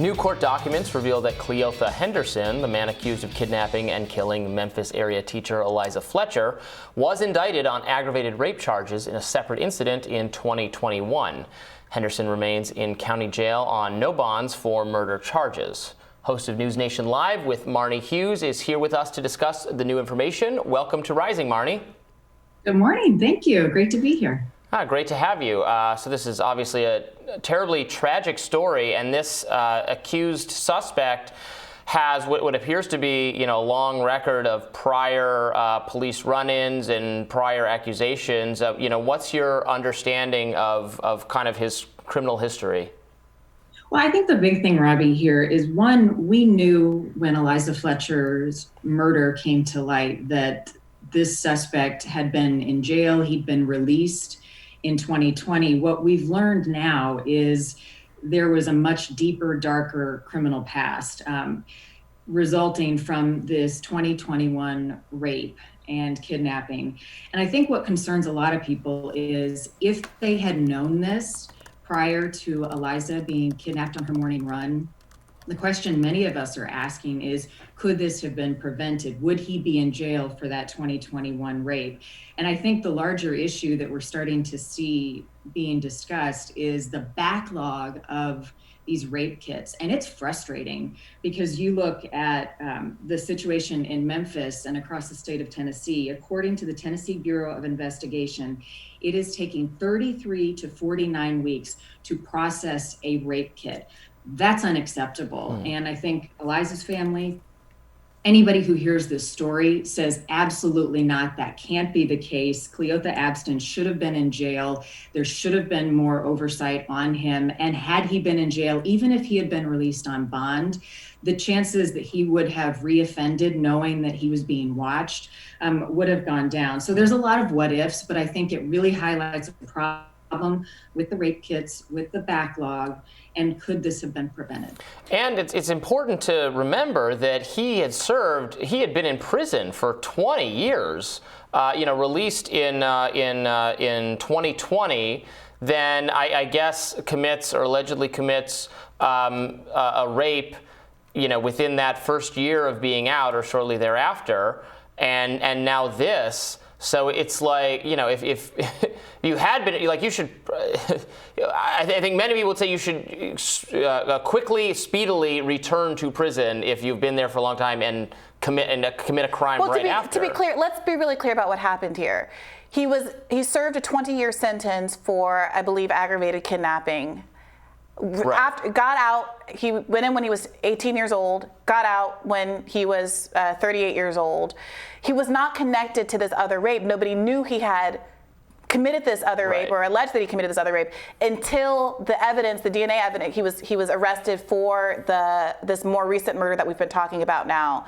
New court documents reveal that Cleotha Henderson, the man accused of kidnapping and killing Memphis-area teacher Eliza Fletcher, was indicted on aggravated rape charges in a separate incident in 2021. Henderson remains in county jail on no bonds for murder charges. Host of NewsNation Live with Marni Hughes is here with us to discuss the new information. Welcome to Rising, Marni. Good morning. Thank you. Great to be here. Great to have you. So this is obviously a terribly tragic story, and this accused suspect has what appears to be, a long record of prior police run-ins and prior accusations. What's your understanding of kind of his criminal history? Well, I think the big thing, Robbie, here is one, we knew when Eliza Fletcher's murder came to light that this suspect had been in jail. He'd been released in 2020. What we've learned now is there was a much deeper, darker criminal past resulting from this 2021 rape and kidnapping. And I think what concerns a lot of people is if they had known this prior to Eliza being kidnapped on her morning run, the question many of us are asking is, could this have been prevented? Would he be in jail for that 2021 rape? And I think the larger issue that we're starting to see being discussed is the backlog of these rape kits. And it's frustrating because you look at the situation in Memphis and across the state of Tennessee. According to the Tennessee Bureau of Investigation, it is taking 33 to 49 weeks to process a rape kit. That's unacceptable. And I think Eliza's family, anybody who hears this story says, absolutely not, that can't be the case. Cleotha Abston should have been in jail. There should have been more oversight on him. And had he been in jail, even if he had been released on bond, the chances that he would have reoffended knowing that he was being watched would have gone down. So there's a lot of what ifs, but I think it really highlights the problem with the rape kits, with the backlog, and could this have been prevented? And it's important to remember that he had been in prison for 20 years, released in 2020, then I guess allegedly commits a rape, within that first year of being out or shortly thereafter, and now this. So it's like, if you had been, you should, I think many people would say you should quickly, speedily return to prison if you've been there for a long time and commit a crime after. To be clear, let's be really clear about what happened here. He served a 20-year sentence for, I believe, aggravated kidnapping. Right. Got out, he went in when he was 18 years old, got out when he was 38 years old. He was not connected to this other rape. Nobody knew he had committed this other rape or alleged that he committed this other rape until the evidence, the DNA evidence, he was arrested for this more recent murder that we've been talking about now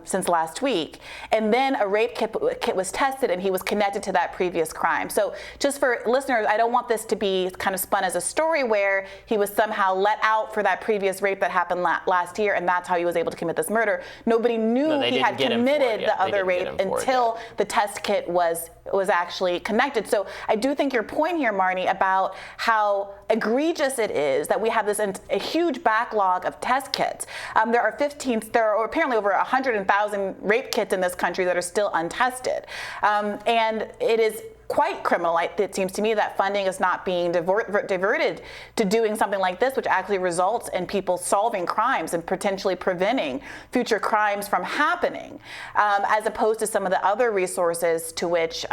since last week. And then a rape kit was tested and he was connected to that previous crime. So just for listeners, I don't want this to be kind of spun as a story where he was somehow let out for that previous rape that happened last year and that's how he was able to commit this murder. Nobody knew he had committed the other rape until the test kit was actually connected. So I do think your point here, Marni, about how egregious it is that we have a huge backlog of test kits. There are apparently over 100,000 rape kits in this country that are still untested. And it is quite criminal, it seems to me, that funding is not being diverted to doing something like this, which actually results in people solving crimes and potentially preventing future crimes from happening, as opposed to some of the other resources to which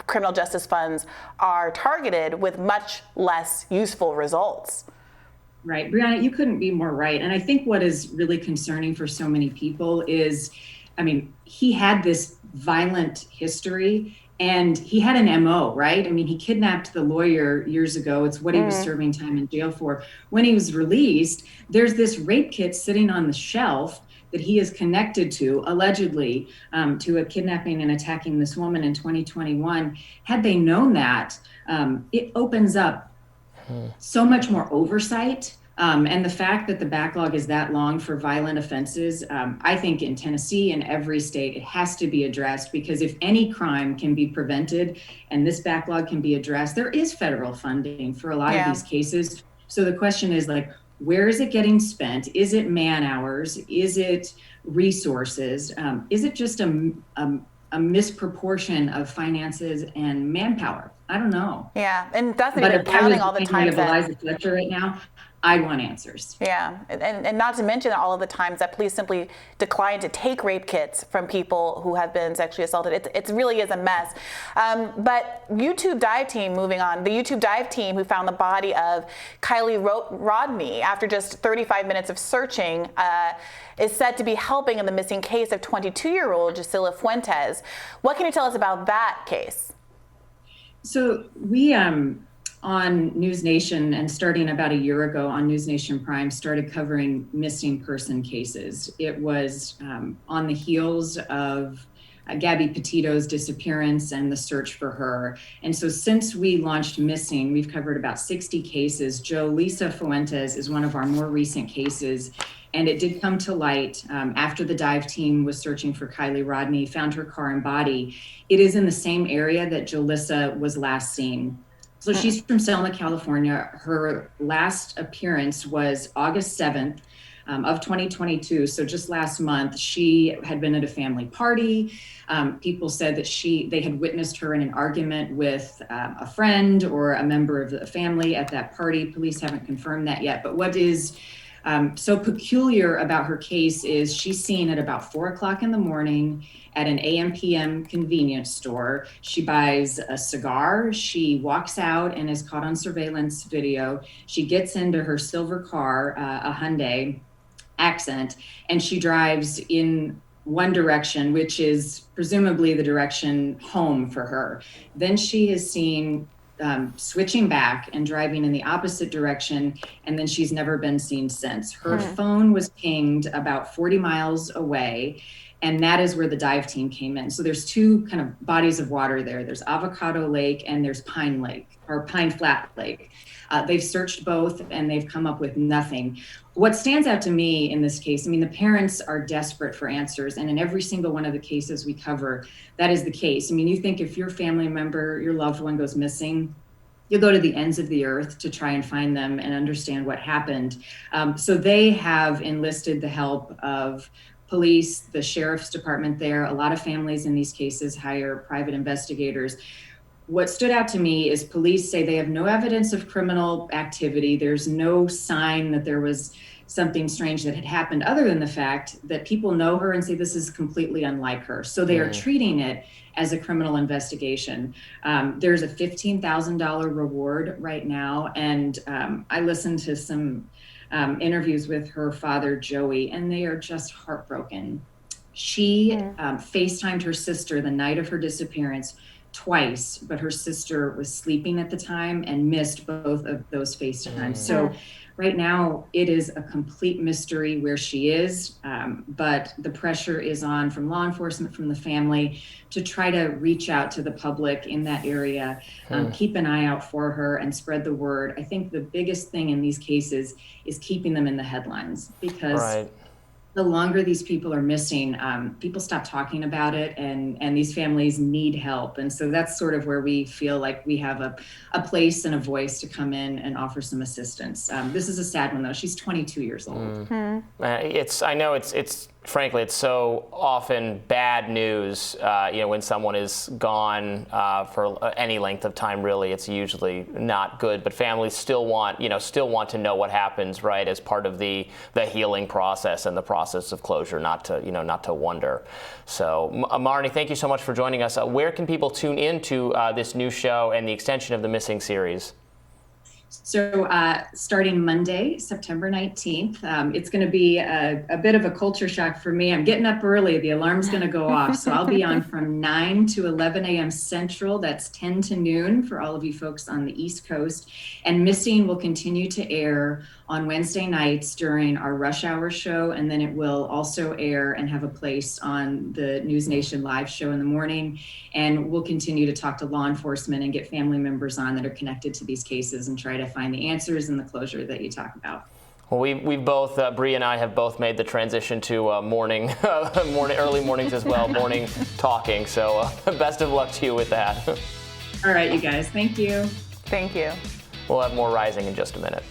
criminal justice funds are targeted with much less useful results. Right. Brianna, you couldn't be more right. And I think what is really concerning for so many people is, he had this violent history and he had an MO, right? He kidnapped the lawyer years ago. It's what he was serving time in jail for. When he was released, there's this rape kit sitting on the shelf that he is connected to, allegedly, to a kidnapping and attacking this woman in 2021. Had they known that, it opens up so much more oversight. And the fact that the backlog is that long for violent offenses, I think in Tennessee and every state, it has to be addressed, because if any crime can be prevented and this backlog can be addressed, there is federal funding for a lot of these cases. So the question is, where is it getting spent? Is it man hours? Is it resources? Is it just a misproportion of finances and manpower? I don't know. Yeah, and that's not But even if I counting was all the the times of that Eliza Fletcher right now, I want answers. Yeah, and not to mention all of the times that police simply decline to take rape kits from people who have been sexually assaulted. It really is a mess. But YouTube dive team, moving on, the YouTube dive team who found the body of Kylie Rodney after just 35 minutes of searching is said to be helping in the missing case of 22-year-old Gisela Fuentes. What can you tell us about that case? So we on NewsNation, and starting about a year ago on NewsNation Prime, started covering missing person cases. It was on the heels of Gabby Petito's disappearance and the search for her. And so since we launched Missing, we've covered about 60 cases. Elisa Fuentes is one of our more recent cases. And it did come to light after the dive team was searching for Kylie Rodney, found her car and body. It is in the same area that Jalissa was last seen. So she's from Selma, California. Her last appearance was August 7th of 2022. So just last month, she had been at a family party. People said that they had witnessed her in an argument with a friend or a member of the family at that party. Police haven't confirmed that yet. But what is so peculiar about her case is she's seen at about 4:00 in the morning at an AM/PM convenience store. She buys a cigar. She walks out and is caught on surveillance video. She gets into her silver car, a Hyundai Accent, and she drives in one direction, which is presumably the direction home for her. Then she is seen switching back and driving in the opposite direction, and then she's never been seen since. Her phone was pinged about 40 miles away, and that is where the dive team came in. So there's two kind of bodies of water there. There's Avocado Lake and there's Pine Flat Lake. They've searched both and they've come up with nothing. What stands out to me in this case, I mean, the parents are desperate for answers, and in every single one of the cases we cover, that is the case. I mean, you think if your family member, your loved one goes missing, you'll go to the ends of the earth to try and find them and understand what happened. So they have enlisted the help of police, the sheriff's department there. A lot of families in these cases hire private investigators. What stood out to me is police say they have no evidence of criminal activity. There's no sign that there was something strange that had happened other than the fact that people know her and say this is completely unlike her. So they are treating it as a criminal investigation. There's a $15,000 reward right now. And I listened to some interviews with her father, Joey, and they are just heartbroken. She FaceTimed her sister the night of her disappearance twice, but her sister was sleeping at the time and missed both of those FaceTimes. So right now it is a complete mystery where she is, but the pressure is on from law enforcement, from the family, to try to reach out to the public in that area, keep an eye out for her and spread the word. I think the biggest thing in these cases is keeping them in the headlines, because the longer these people are missing, people stop talking about it, and these families need help. And so that's sort of where we feel like we have a place and a voice to come in and offer some assistance. This is a sad one, though. She's 22 years old. I know it's frankly, it's so often bad news, when someone is gone for any length of time, really, it's usually not good, but families still want to know what happens, right, as part of the healing process and the process of closure, not to wonder. So, Marni, thank you so much for joining us. Where can people tune into this new show and the extension of the Missing series? So starting Monday, September 19th, it's going to be a bit of a culture shock for me. I'm getting up early. The alarm's going to go off. So I'll be on from 9 to 11 a.m. Central. That's 10 to noon for all of you folks on the East Coast. And Missing will continue to air on Wednesday nights during our rush hour show. And then it will also air and have a place on the NewsNation live show in the morning. And we'll continue to talk to law enforcement and get family members on that are connected to these cases and try to find the answers and the closure that you talk about. Well, we've both, Bree and I have both made the transition to early mornings as well, morning talking. So best of luck to you with that. All right, you guys. Thank you. Thank you. We'll have more Rising in just a minute.